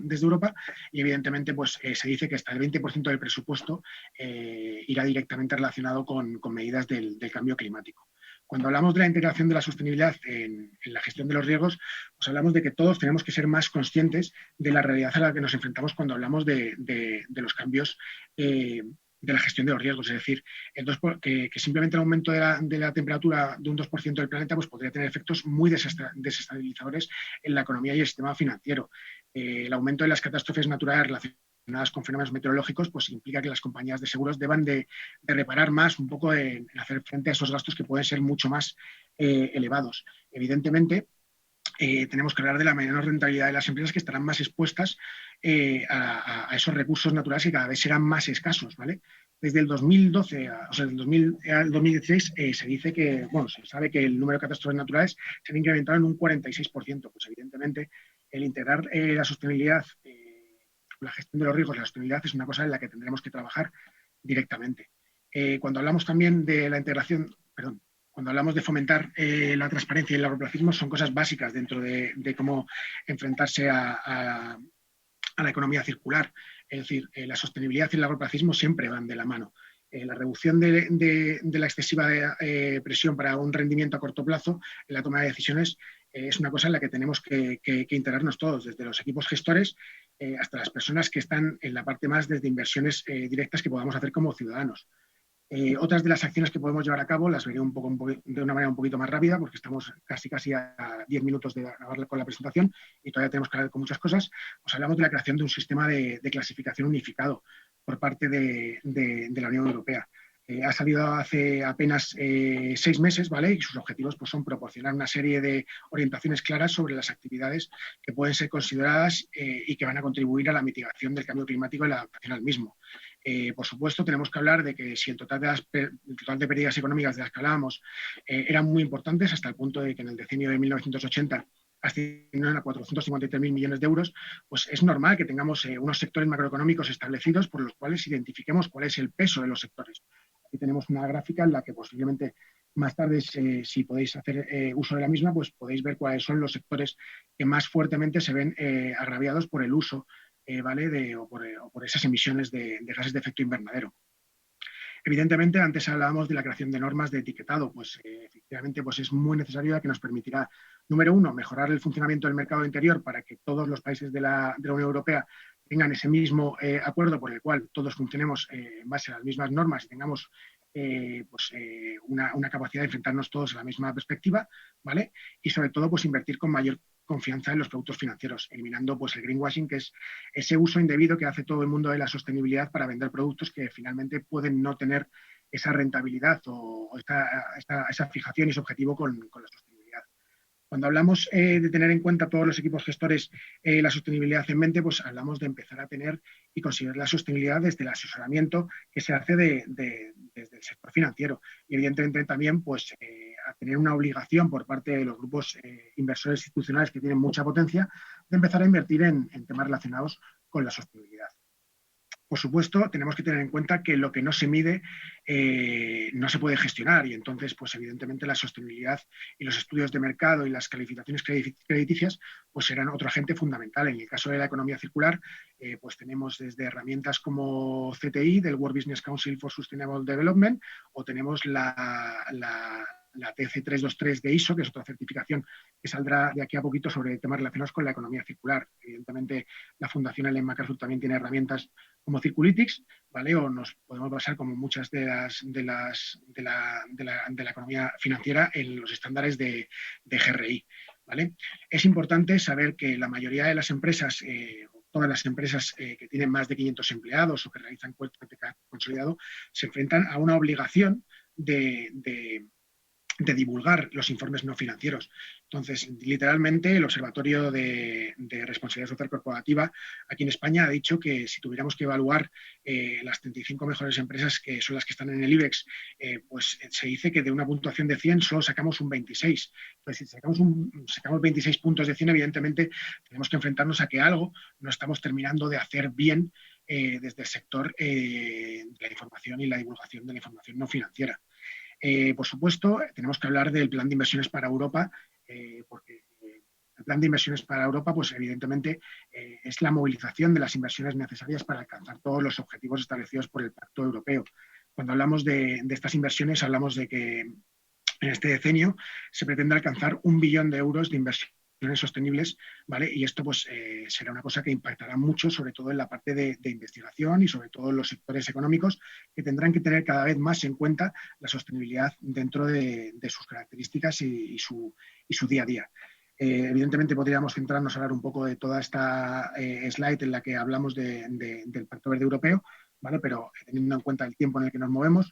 Europa y evidentemente pues, se dice que hasta el 20% del presupuesto irá directamente relacionado con medidas del cambio climático. Cuando hablamos de la integración de la sostenibilidad en la gestión de los riesgos, pues hablamos de que todos tenemos que ser más conscientes de la realidad a la que nos enfrentamos cuando hablamos de los cambios de la gestión de los riesgos. Es decir, que simplemente el aumento de la temperatura de un 2% del planeta pues, podría tener efectos muy desestabilizadores en la economía y el sistema financiero. El aumento de las catástrofes naturales relacionadas con fenómenos meteorológicos, pues implica que las compañías de seguros deban de reparar más un poco en hacer frente a esos gastos que pueden ser mucho más elevados. Evidentemente, tenemos que hablar de la menor rentabilidad de las empresas que estarán más expuestas a esos recursos naturales que cada vez serán más escasos, ¿vale? Desde el 2012, o sea, del 2000 al 2016, se dice que, bueno, se sabe que el número de catástrofes naturales se han incrementado en un 46%. Pues evidentemente, el integrar la sostenibilidad, la gestión de los riesgos y la sostenibilidad es una cosa en la que tendremos que trabajar directamente. Cuando hablamos también de la integración, perdón, cuando hablamos de fomentar la transparencia y el largoplacismo, son cosas básicas dentro de cómo enfrentarse a la economía circular. Es decir, la sostenibilidad y el largoplacismo siempre van de la mano. La reducción de la excesiva presión para un rendimiento a corto plazo en la toma de decisiones es una cosa en la que tenemos que integrarnos todos, desde los equipos gestores hasta las personas que están en la parte más desde inversiones directas que podamos hacer como ciudadanos. Otras de las acciones que podemos llevar a cabo las veré de una manera un poquito más rápida porque estamos casi a 10 minutos de acabar con la presentación y todavía tenemos que hablar con muchas cosas. Pues hablamos de la creación de un sistema de clasificación unificado por parte de la Unión Europea. Ha salido hace apenas 6 meses, ¿vale? Y sus objetivos pues, son proporcionar una serie de orientaciones claras sobre las actividades que pueden ser consideradas y que van a contribuir a la mitigación del cambio climático y la adaptación al mismo. Por supuesto, tenemos que hablar de que si el total de pérdidas económicas de las que hablábamos eran muy importantes, hasta el punto de que en el decenio de 1980 ascienden a 453.000 millones de euros, pues es normal que tengamos unos sectores macroeconómicos establecidos por los cuales identifiquemos cuál es el peso de los sectores. Aquí tenemos una gráfica en la que posiblemente más tarde, si podéis hacer uso de la misma, pues podéis ver cuáles son los sectores que más fuertemente se ven agraviados por el uso ¿vale? O por esas emisiones de gases de efecto invernadero. Evidentemente, antes hablábamos de la creación de normas de etiquetado, pues efectivamente pues es muy necesario, que nos permitirá, número uno, mejorar el funcionamiento del mercado interior para que todos los países de la Unión Europea tengan ese mismo acuerdo por el cual todos funcionemos en base a las mismas normas y tengamos una capacidad de enfrentarnos todos a la misma perspectiva, ¿vale? Y sobre todo, pues invertir con mayor confianza en los productos financieros, eliminando pues el greenwashing, que es ese uso indebido que hace todo el mundo de la sostenibilidad para vender productos que finalmente pueden no tener esa rentabilidad o esa fijación y ese objetivo con la sostenibilidad. Cuando hablamos de tener en cuenta todos los equipos gestores la sostenibilidad en mente, pues hablamos de empezar a tener y considerar la sostenibilidad desde el asesoramiento que se hace desde el sector financiero. Y evidentemente también pues, a tener una obligación por parte de los grupos inversores institucionales que tienen mucha potencia de empezar a invertir en temas relacionados con la sostenibilidad. Por supuesto, tenemos que tener en cuenta que lo que no se mide no se puede gestionar y entonces, pues evidentemente la sostenibilidad y los estudios de mercado y las calificaciones crediticias pues serán otro agente fundamental. En el caso de la economía circular, pues tenemos desde herramientas como CTI, del World Business Council for Sustainable Development, o tenemos la TC 323 de ISO, que es otra certificación que saldrá de aquí a poquito sobre temas relacionados con la economía circular. Evidentemente, la Fundación Ellen MacArthur también tiene herramientas como Circulytics, ¿vale? O nos podemos basar, como muchas de la economía financiera, en los estándares de GRI, ¿vale? Es importante saber que la mayoría de las empresas, todas las empresas que tienen más de 500 empleados o que realizan cuentas de carácter consolidado, se enfrentan a una obligación de divulgar los informes no financieros. Entonces, literalmente, el Observatorio de Responsabilidad Social Corporativa aquí en España ha dicho que si tuviéramos que evaluar las 35 mejores empresas que son las que están en el IBEX, pues se dice que de una puntuación de 100 solo sacamos un 26. Entonces, si sacamos 26 puntos de 100, evidentemente tenemos que enfrentarnos a que algo no estamos terminando de hacer bien desde el sector de la información y la divulgación de la información no financiera. Por supuesto, tenemos que hablar del plan de inversiones para Europa, porque el plan de inversiones para Europa, pues evidentemente es la movilización de las inversiones necesarias para alcanzar todos los objetivos establecidos por el Pacto Europeo. Cuando hablamos de estas inversiones, hablamos de que en este decenio se pretende alcanzar 1 billón de euros de inversión sostenibles, ¿vale? Y esto pues será una cosa que impactará mucho, sobre todo en la parte de investigación y sobre todo en los sectores económicos, que tendrán que tener cada vez más en cuenta la sostenibilidad dentro de sus características y su día a día. Evidentemente podríamos centrarnos a hablar un poco de toda esta slide en la que hablamos del Pacto Verde Europeo, ¿vale? Pero teniendo en cuenta el tiempo en el que nos movemos,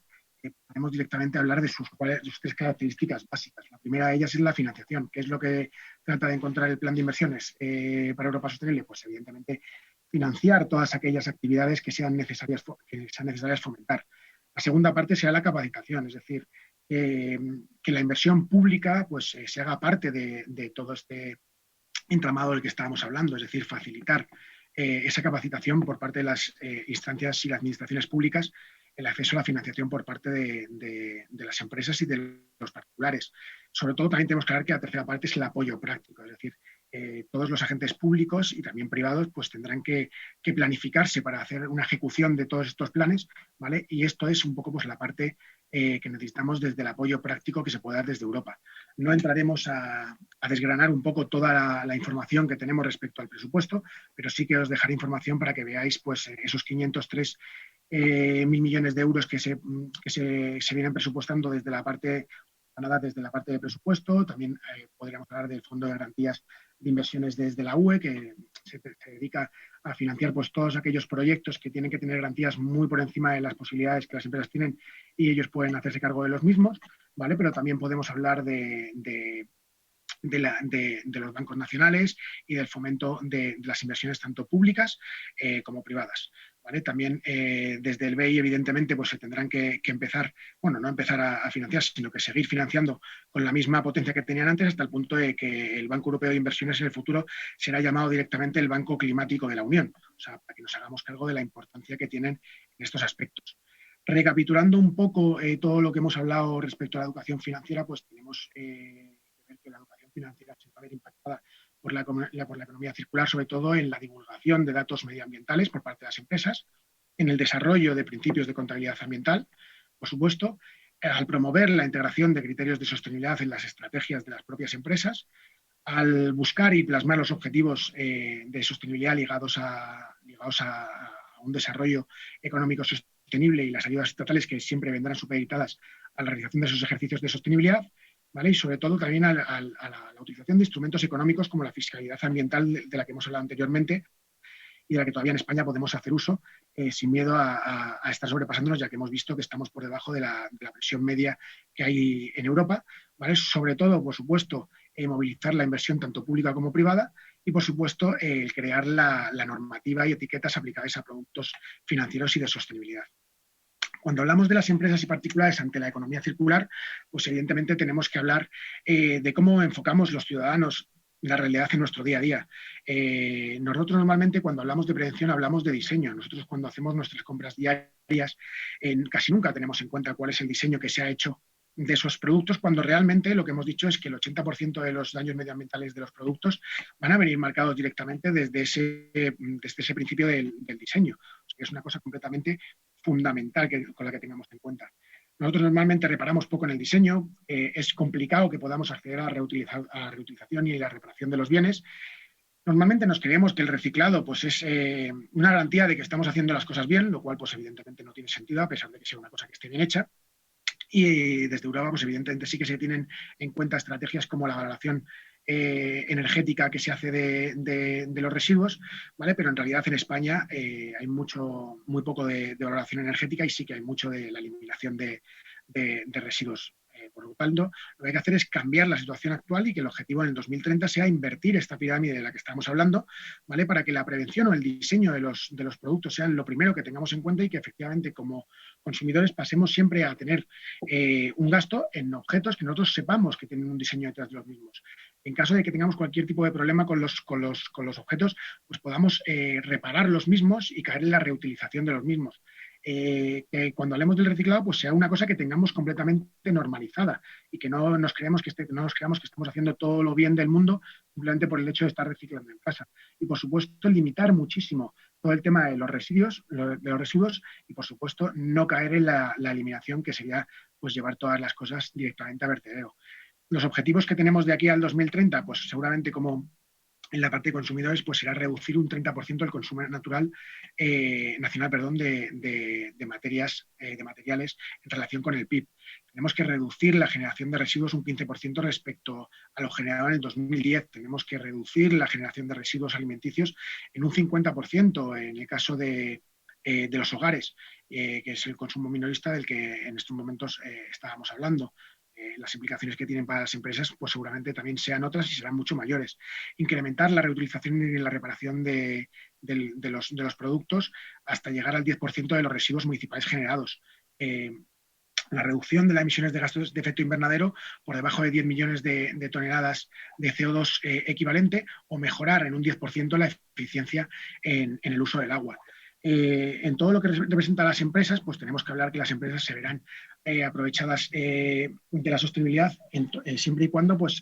podemos directamente hablar de sus 3 características básicas. La primera de ellas es la financiación. ¿Qué es lo que trata de encontrar el plan de inversiones para Europa Sostenible? Pues evidentemente financiar todas aquellas actividades que sean necesarias fomentar. La segunda parte será la capacitación, es decir, que la inversión pública pues, se haga parte de todo este entramado del que estábamos hablando, es decir, facilitar esa capacitación por parte de las instancias y las administraciones públicas, el acceso a la financiación por parte de las empresas y de los particulares. Sobre todo también tenemos que hablar que la tercera parte es el apoyo práctico, es decir, todos los agentes públicos y también privados pues tendrán que planificarse para hacer una ejecución de todos estos planes, ¿vale? Y esto es un poco pues la parte que necesitamos desde el apoyo práctico que se puede dar desde Europa. No entraremos a desgranar un poco toda la información que tenemos respecto al presupuesto, pero sí que os dejaré información para que veáis pues esos 503 mil millones de euros que se vienen presupuestando desde la parte van a dar desde la parte de presupuesto. También podríamos hablar del Fondo de Garantías de Inversiones desde la UE, que se dedica a financiar pues, todos aquellos proyectos que tienen que tener garantías muy por encima de las posibilidades que las empresas tienen y ellos pueden hacerse cargo de los mismos, ¿vale? Pero también podemos hablar de los bancos nacionales y del fomento de las inversiones tanto públicas como privadas. ¿Vale? También desde el BEI, evidentemente, pues se tendrán que empezar, bueno, no empezar a financiar, sino que seguir financiando con la misma potencia que tenían antes, hasta el punto de que el Banco Europeo de Inversiones en el futuro será llamado directamente el Banco Climático de la Unión, o sea, para que nos hagamos cargo de la importancia que tienen en estos aspectos. Recapitulando un poco todo lo que hemos hablado respecto a la educación financiera, pues tenemos que ver que la educación financiera se va a ver impactada por la economía circular, sobre todo en la divulgación de datos medioambientales por parte de las empresas, en el desarrollo de principios de contabilidad ambiental, por supuesto, al promover la integración de criterios de sostenibilidad en las estrategias de las propias empresas, al buscar y plasmar los objetivos de sostenibilidad ligados a un desarrollo económico sostenible y las ayudas estatales que siempre vendrán supeditadas a la realización de esos ejercicios de sostenibilidad, ¿vale? Y sobre todo también a la utilización de instrumentos económicos como la fiscalidad ambiental de la que hemos hablado anteriormente y de la que todavía en España podemos hacer uso sin miedo a estar sobrepasándonos, ya que hemos visto que estamos por debajo de la presión media que hay en Europa, ¿vale? Sobre todo, por supuesto, movilizar la inversión tanto pública como privada y, por supuesto, el crear la normativa y etiquetas aplicables a productos financieros y de sostenibilidad. Cuando hablamos de las empresas y particulares ante la economía circular, pues evidentemente tenemos que hablar de cómo enfocamos los ciudadanos la realidad en nuestro día a día. Nosotros normalmente cuando hablamos de prevención hablamos de diseño. Nosotros cuando hacemos nuestras compras diarias casi nunca tenemos en cuenta cuál es el diseño que se ha hecho de esos productos, cuando realmente lo que hemos dicho es que el 80% de los daños medioambientales de los productos van a venir marcados directamente desde ese principio del diseño. O sea, que es una cosa completamente fundamental con la que tengamos en cuenta. Nosotros normalmente reparamos poco en el diseño, es complicado que podamos acceder a la reutilización y la reparación de los bienes. Normalmente nos creemos que el reciclado pues, es una garantía de que estamos haciendo las cosas bien, lo cual pues, evidentemente no tiene sentido, a pesar de que sea una cosa que esté bien hecha. Y desde Europa, pues evidentemente sí que se tienen en cuenta estrategias como la valoración energética que se hace de los residuos, ¿vale? Pero en realidad en España hay muy poco de valoración energética y sí que hay mucho de la eliminación de residuos. Por lo tanto, lo que hay que hacer es cambiar la situación actual y que el objetivo en el 2030 sea invertir esta pirámide de la que estamos hablando, ¿vale? Para que la prevención o el diseño de los productos sean lo primero que tengamos en cuenta y que efectivamente como consumidores pasemos siempre a tener un gasto en objetos que nosotros sepamos que tienen un diseño detrás de los mismos. En caso de que tengamos cualquier tipo de problema con los objetos, pues podamos reparar los mismos y caer en la reutilización de los mismos. Que cuando hablemos del reciclado pues sea una cosa que tengamos completamente normalizada y que no nos creamos que estamos haciendo todo lo bien del mundo simplemente por el hecho de estar reciclando en casa. Y por supuesto limitar muchísimo todo el tema de los residuos y por supuesto no caer en la eliminación, que sería pues llevar todas las cosas directamente a vertedero. Los objetivos que tenemos de aquí al 2030, pues seguramente como en la parte de consumidores, pues será reducir un 30% el consumo nacional de materiales en relación con el PIB. Tenemos que reducir la generación de residuos un 15% respecto a lo generado en el 2010. Tenemos que reducir la generación de residuos alimenticios en un 50% en el caso de los hogares, que es el consumo minorista del que en estos momentos estábamos hablando. Las implicaciones que tienen para las empresas pues seguramente también sean otras y serán mucho mayores. Incrementar la reutilización y la reparación de los productos hasta llegar al 10% de los residuos municipales generados. La reducción de las emisiones de gases de efecto invernadero por debajo de 10 millones de toneladas de CO2 equivalente, o mejorar en un 10% la eficiencia en el uso del agua. En todo lo que representa a las empresas, pues tenemos que hablar que las empresas se verán aprovechadas de la sostenibilidad siempre y cuando pues,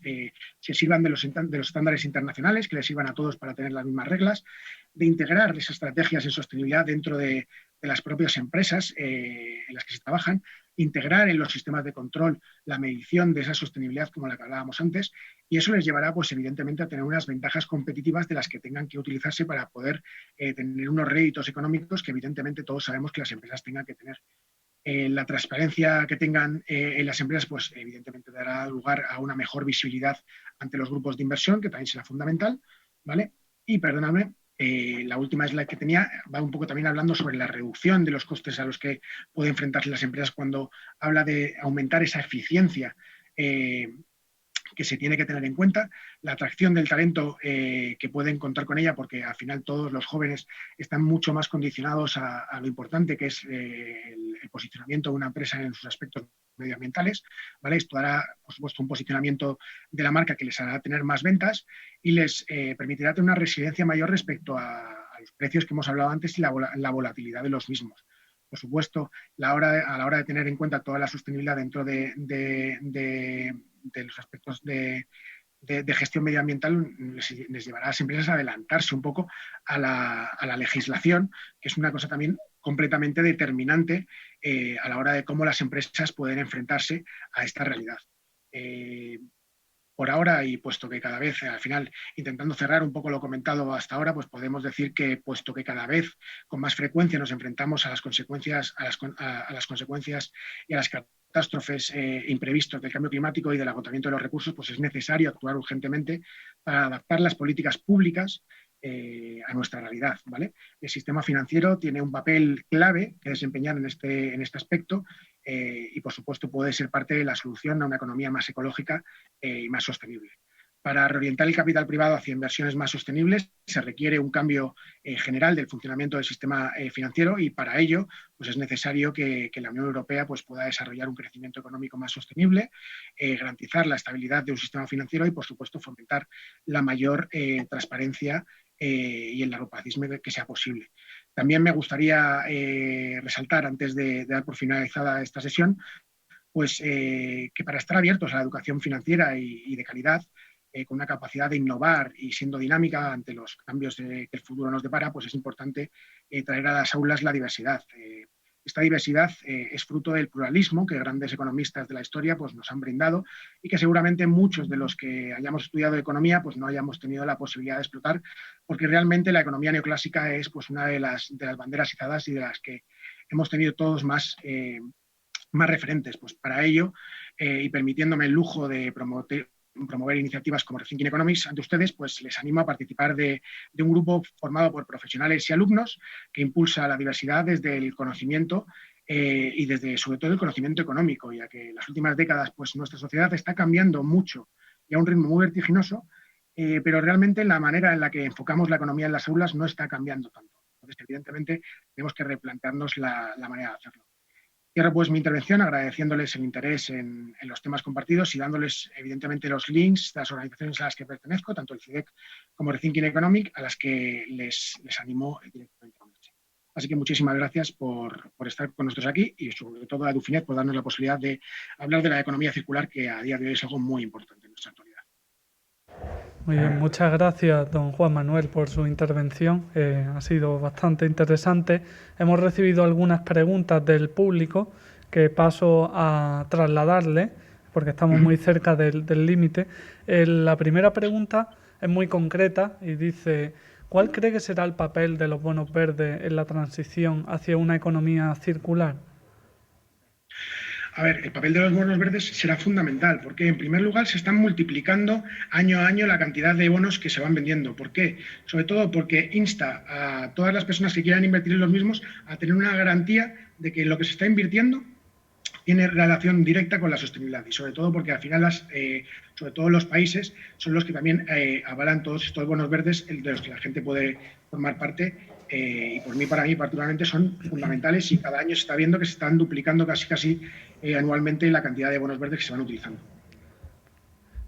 se sirvan de los estándares internacionales, que les sirvan a todos para tener las mismas reglas, de integrar esas estrategias en sostenibilidad dentro de las propias empresas en las que se trabajan, integrar en los sistemas de control la medición de esa sostenibilidad como la que hablábamos antes, y eso les llevará pues evidentemente a tener unas ventajas competitivas de las que tengan que utilizarse para poder tener unos réditos económicos que evidentemente todos sabemos que las empresas tengan que tener. La transparencia que tengan en las empresas, pues evidentemente dará lugar a una mejor visibilidad ante los grupos de inversión, que también será fundamental, ¿vale? Y perdóname, la última slide que tenía va un poco también hablando sobre la reducción de los costes a los que pueden enfrentarse las empresas cuando habla de aumentar esa eficiencia que se tiene que tener en cuenta, la atracción del talento que pueden contar con ella, porque al final todos los jóvenes están mucho más condicionados a lo importante que es el posicionamiento de una empresa en sus aspectos medioambientales, ¿vale? Esto hará, por supuesto, un posicionamiento de la marca que les hará tener más ventas y les permitirá tener una resiliencia mayor respecto a los precios que hemos hablado antes y la volatilidad de los mismos. Por supuesto, a la hora de tener en cuenta toda la sostenibilidad dentro de los aspectos de gestión medioambiental, les llevará a las empresas a adelantarse un poco a la legislación, que es una cosa también completamente determinante a la hora de cómo las empresas pueden enfrentarse a esta realidad. Por ahora, y puesto que cada vez, al final, intentando cerrar un poco lo comentado hasta ahora, pues podemos decir que, puesto que cada vez con más frecuencia nos enfrentamos a las consecuencias, a las consecuencias y a las catástrofes imprevistos del cambio climático y del agotamiento de los recursos, pues es necesario actuar urgentemente para adaptar las políticas públicas a nuestra realidad, ¿vale? El sistema financiero tiene un papel clave que desempeñar en este aspecto y, por supuesto, puede ser parte de la solución a una economía más ecológica y más sostenible. Para reorientar el capital privado hacia inversiones más sostenibles se requiere un cambio general del funcionamiento del sistema financiero y para ello pues es necesario que la Unión Europea pues, pueda desarrollar un crecimiento económico más sostenible, garantizar la estabilidad de un sistema financiero y, por supuesto, fomentar la mayor transparencia y el largoplacismo que sea posible. También me gustaría resaltar, antes de dar por finalizada esta sesión, pues que para estar abiertos a la educación financiera y de calidad, con una capacidad de innovar y siendo dinámica ante los cambios que el futuro nos depara, pues es importante traer a las aulas la diversidad. Esta diversidad es fruto del pluralismo que grandes economistas de la historia pues, nos han brindado y que seguramente muchos de los que hayamos estudiado economía pues, no hayamos tenido la posibilidad de explotar, porque realmente la economía neoclásica es pues, una de las banderas izadas y de las que hemos tenido todos más referentes. Pues para ello, y permitiéndome el lujo de promover iniciativas como Rethinking Economics ante ustedes, pues les animo a participar de un grupo formado por profesionales y alumnos que impulsa la diversidad desde el conocimiento y desde, sobre todo, el conocimiento económico, ya que en las últimas décadas pues nuestra sociedad está cambiando mucho y a un ritmo muy vertiginoso, pero realmente la manera en la que enfocamos la economía en las aulas no está cambiando tanto. Entonces, evidentemente, tenemos que replantearnos la manera de hacerlo. Cierro pues mi intervención agradeciéndoles el interés en los temas compartidos y dándoles evidentemente los links de las organizaciones a las que pertenezco, tanto el CIDEC como Rethinking Economic, a las que les animo directamente a unirse. Así que muchísimas gracias por estar con nosotros aquí y sobre todo a Edufinet por darnos la posibilidad de hablar de la economía circular, que a día de hoy es algo muy importante en nuestra actualidad. Muy bien, muchas gracias, don Juan Manuel, por su intervención. Ha sido bastante interesante. Hemos recibido algunas preguntas del público que paso a trasladarle, porque estamos muy cerca del límite. La primera pregunta es muy concreta y dice: ¿cuál cree que será el papel de los bonos verdes en la transición hacia una economía circular? A ver, el papel de los bonos verdes será fundamental porque, en primer lugar, se están multiplicando año a año la cantidad de bonos que se van vendiendo. ¿Por qué? Sobre todo porque insta a todas las personas que quieran invertir en los mismos a tener una garantía de que lo que se está invirtiendo tiene relación directa con la sostenibilidad y sobre todo porque al final sobre todo los países son los que también avalan todos estos bonos verdes de los que la gente puede formar parte y para mí particularmente son fundamentales y cada año se está viendo que se están duplicando casi anualmente la cantidad de bonos verdes que se van utilizando.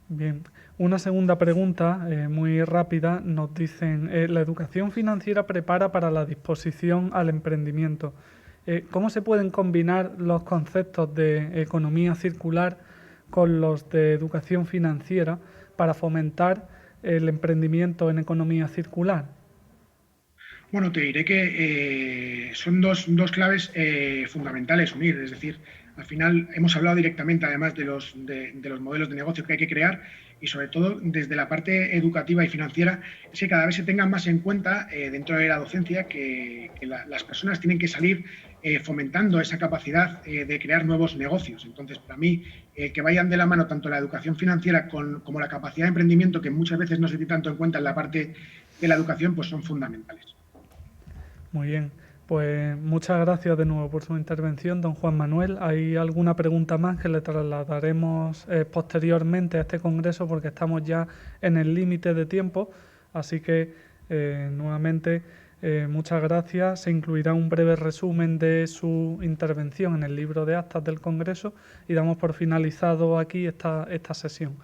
Bien, una segunda pregunta muy rápida. Nos dicen, la educación financiera prepara para la disposición al emprendimiento. ¿Cómo se pueden combinar los conceptos de economía circular con los de educación financiera para fomentar el emprendimiento en economía circular? Bueno, te diré que son dos claves fundamentales unir, es decir, al final hemos hablado directamente además de los modelos de negocio que hay que crear y sobre todo desde la parte educativa y financiera es que cada vez se tenga más en cuenta dentro de la docencia que las personas tienen que salir fomentando esa capacidad de crear nuevos negocios. Entonces, para mí, que vayan de la mano tanto la educación financiera como la capacidad de emprendimiento, que muchas veces no se tiene tanto en cuenta en la parte de la educación, pues son fundamentales. Muy bien, pues muchas gracias de nuevo por su intervención, don Juan Manuel. ¿Hay alguna pregunta más que le trasladaremos posteriormente a este congreso, porque estamos ya en el límite de tiempo? Así que nuevamente muchas gracias. Se incluirá un breve resumen de su intervención en el libro de actas del congreso y damos por finalizado aquí esta sesión.